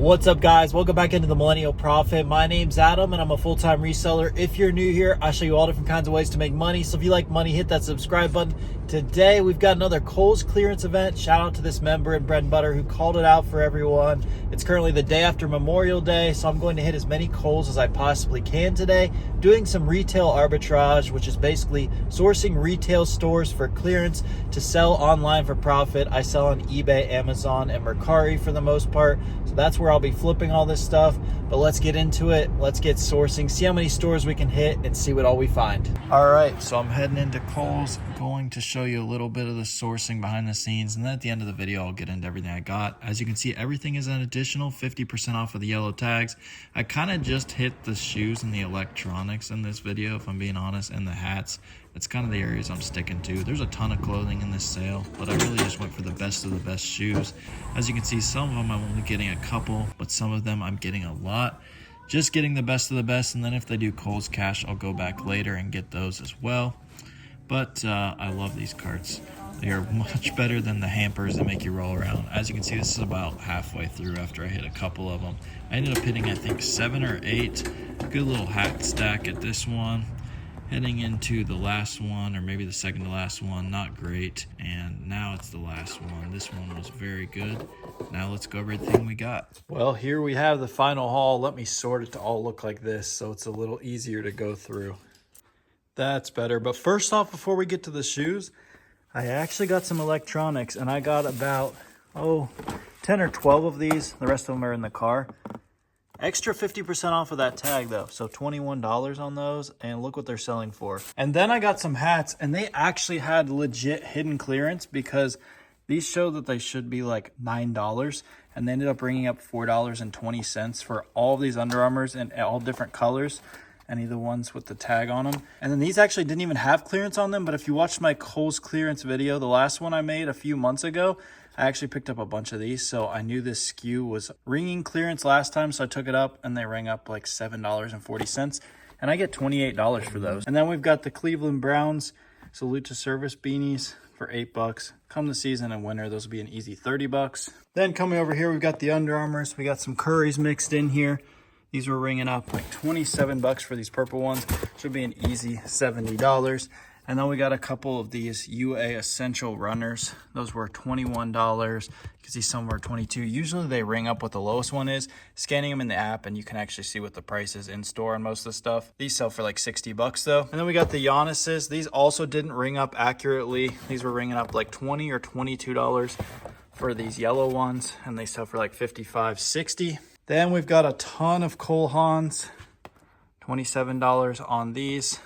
What's up, guys? Welcome back into the Millennial Profit. My name's Adam and I'm a full-time reseller. If you're new here, I show you all different kinds of ways to make money. So if you like money, hit that subscribe button. Today we've got another Kohl's clearance event. Shout out to this member at Bread and Butter who called it out for everyone. It's currently the day after Memorial Day, so I'm going to hit as many Kohl's as I possibly can today, doing some retail arbitrage, which is basically sourcing retail stores for clearance to sell online for profit. I sell on eBay, Amazon, and Mercari for the most part. So that's where I'll be flipping all this stuff. But let's get into it. Let's get sourcing, see how many stores we can hit, and see what all we find. All right, so I'm heading into Kohl's, going to show you a little bit of the sourcing behind the scenes, and then at the end of the video I'll get into everything I got. As you can see, everything is an additional 50% off of the yellow tags. I kind of just hit the shoes and the electronics in this video, if I'm being honest, and the hats. That's kind of the areas I'm sticking to. There's a ton of clothing in this sale, but I really just went for the best of the best shoes. As you can see, some of them I'm only getting a couple, but some of them I'm getting a lot. Just getting the best of the best, and then if they do Kohl's Cash, I'll go back later and get those as well. But I love these carts. They are much better than the hampers that make you roll around. As you can see, this is about halfway through after I hit a couple of them. I ended up hitting, I think, 7 or 8. Good little hat stack at this one. Heading into the last one, or maybe the second to last one, not great. And now it's the last one. This one was very good. Now let's go over everything we got. Well, here we have the final haul. Let me sort it to all look like this so it's a little easier to go through. That's better. But first off, before we get to the shoes, I actually got some electronics, and I got about 10 or 12 of these. The rest of them are in the car. Extra 50% off of that tag though, so $21 on those, and look what they're selling for. And then I got some hats, and they actually had legit hidden clearance because these show that they should be like $9, and they ended up bringing up $4.20 for all of these Under Armours in all different colors. Any of the ones with the tag on them. And then these actually didn't even have clearance on them, but if you watched my Kohl's clearance video, the last one I made a few months ago, I actually picked up a bunch of these, so I knew this SKU was ringing clearance last time, so I took it up, and they rang up like $7.40, and I get $28 for those. And then we've got the Cleveland Browns Salute to Service beanies for $8. Come the season and winter, those will be an easy $30. Then coming over here, we've got the Under Armours. We got some Currys mixed in here. These were ringing up like $27 for these purple ones. Should be an easy $70. And then we got a couple of these UA Essential Runners. Those were $21. You can see some were $22. Usually they ring up what the lowest one is. Scanning them in the app, and you can actually see what the price is in store on most of the stuff. These sell for like $60 though. And then we got the Giannis's. These also didn't ring up accurately. These were ringing up like $20 or $22 for these yellow ones, and they sell for like $55, $60. Then we've got a ton of Cole Haans, $27 on these.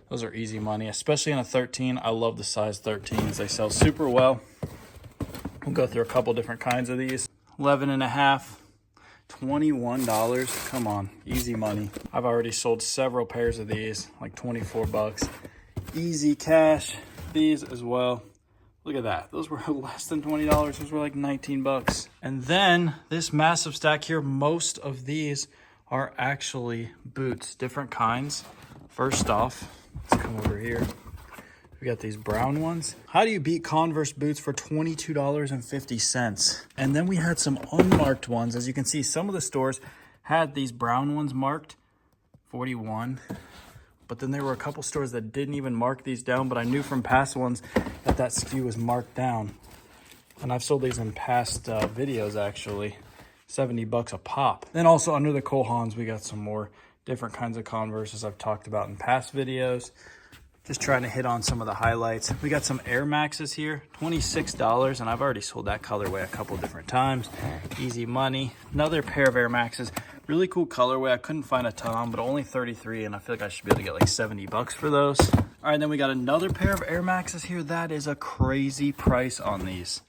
Those are easy money, especially in a 13. I love the size 13s. They sell super well. We'll go through a couple different kinds of these. 11.5, $21. Come on, easy money. I've already sold several pairs of these, like $24. Easy cash, these as well. Look at that. Those were less than $20. Those were like $19. And then this massive stack here, most of these are actually boots, different kinds. First off, let's come over here. We got these brown ones. How do you beat Converse boots for $22.50? And then we had some unmarked ones. As you can see, some of the stores had these brown ones marked, $41. But then there were a couple stores that didn't even mark these down, but I knew from past ones that SKU was marked down. And I've sold these in past videos, actually. $70 a pop. Then also under the Kohl Haans, we got some more different kinds of Converses I've talked about in past videos. Just trying to hit on some of the highlights. We got some Air Maxes here, $26, and I've already sold that colorway a couple different times. Easy money. Another pair of Air Maxes. Really cool colorway. I couldn't find a ton, but only 33, and I feel like I should be able to get like $70 for those. All right, then we got another pair of Air Maxes here. That is a crazy price on these.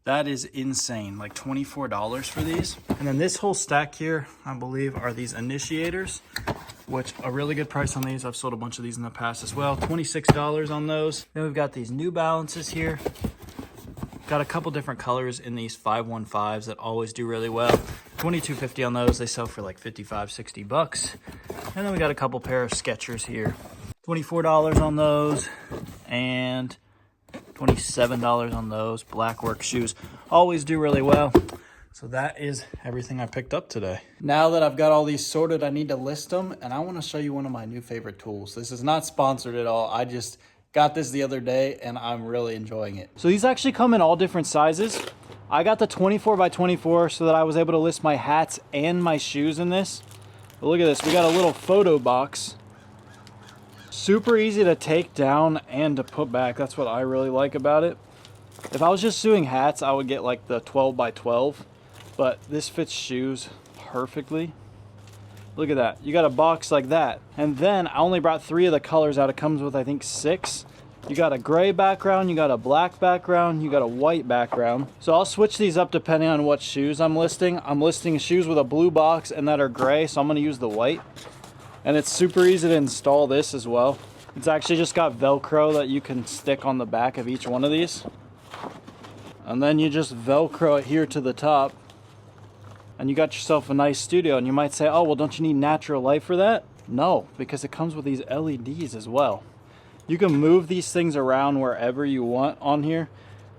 That is insane, like $24 for these. And then this whole stack here, I believe, are these Initiators, which a really good price on these. I've sold a bunch of these in the past as well. $26 on those. Then we've got these New Balances here. Got a couple different colors in these 515s that always do really well. $22.50 on those. They sell for like $55, $60. And then we got a couple pair of Skechers here. $24 on those, and $27 on those. Black work shoes always do really well. So that is everything I picked up today. Now that I've got all these sorted, I need to list them, and I want to show you one of my new favorite tools. This is not sponsored at all. I just got this the other day, and I'm really enjoying it. So these actually come in all different sizes. I got the 24 by 24 so that I was able to list my hats and my shoes in this. But look at this, we got a little photo box. Super easy to take down and to put back. That's what I really like about it. If I was just doing hats, I would get like the 12 by 12. But this fits shoes perfectly. Look at that. You got a box like that. And then I only brought 3 of the colors out. It comes with, I think, 6. You got a gray background, you got a black background, you got a white background. So I'll switch these up depending on what shoes I'm listing. I'm listing shoes with a blue box and that are gray, so I'm going to use the white. And it's super easy to install this as well. It's actually just got Velcro that you can stick on the back of each one of these. And then you just Velcro it here to the top. And you got yourself a nice studio. And you might say, oh, well, don't you need natural light for that? No, because it comes with these LEDs as well. You can move these things around wherever you want on here.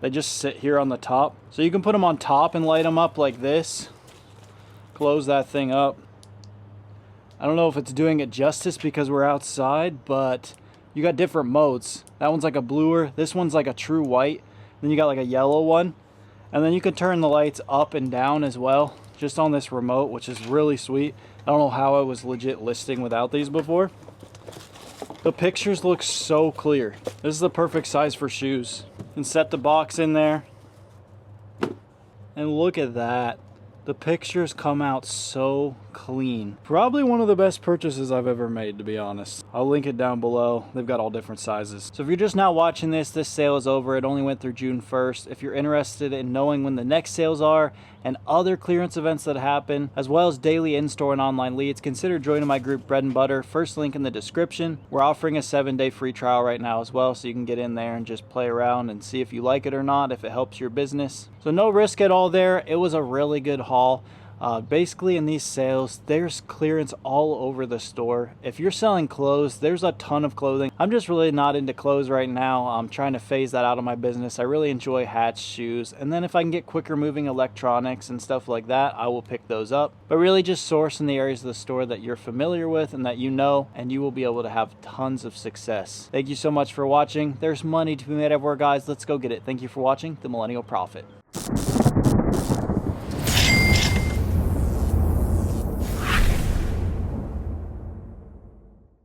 They just sit here on the top. So you can put them on top and light them up like this. Close that thing up. I don't know if it's doing it justice because we're outside, but you got different modes. That one's like a bluer. This one's like a true white. Then you got like a yellow one. And then you can turn the lights up and down as well, just on this remote, which is really sweet. I don't know how I was legit listing without these before. The pictures look so clear. This is the perfect size for shoes. And set the box in there. And look at that. The pictures come out so clean. Probably one of the best purchases I've ever made, to be honest. I'll link it down below. They've got all different sizes. So if you're just now watching this sale is over. It only went through June 1st. If you're interested in knowing when the next sales are and other clearance events that happen, as well as daily in-store and online leads, consider joining my group Bread and Butter. First link in the description. We're offering a 7-day free trial right now as well, so you can get in there and just play around and see if you like it or not, if it helps your business. So no risk at all there. It was a really good haul. Basically in these sales, there's clearance all over the store. If you're selling clothes, there's a ton of clothing. I'm just really not into clothes right now. I'm trying to phase that out of my business. I really enjoy hats, shoes, and then if I can get quicker moving electronics and stuff like that, I will pick those up. But really just source in the areas of the store that you're familiar with and that you know, and you will be able to have tons of success. Thank you so much for watching. There's money to be made everywhere, guys. Let's go get it. Thank you for watching The Millennial Prophet.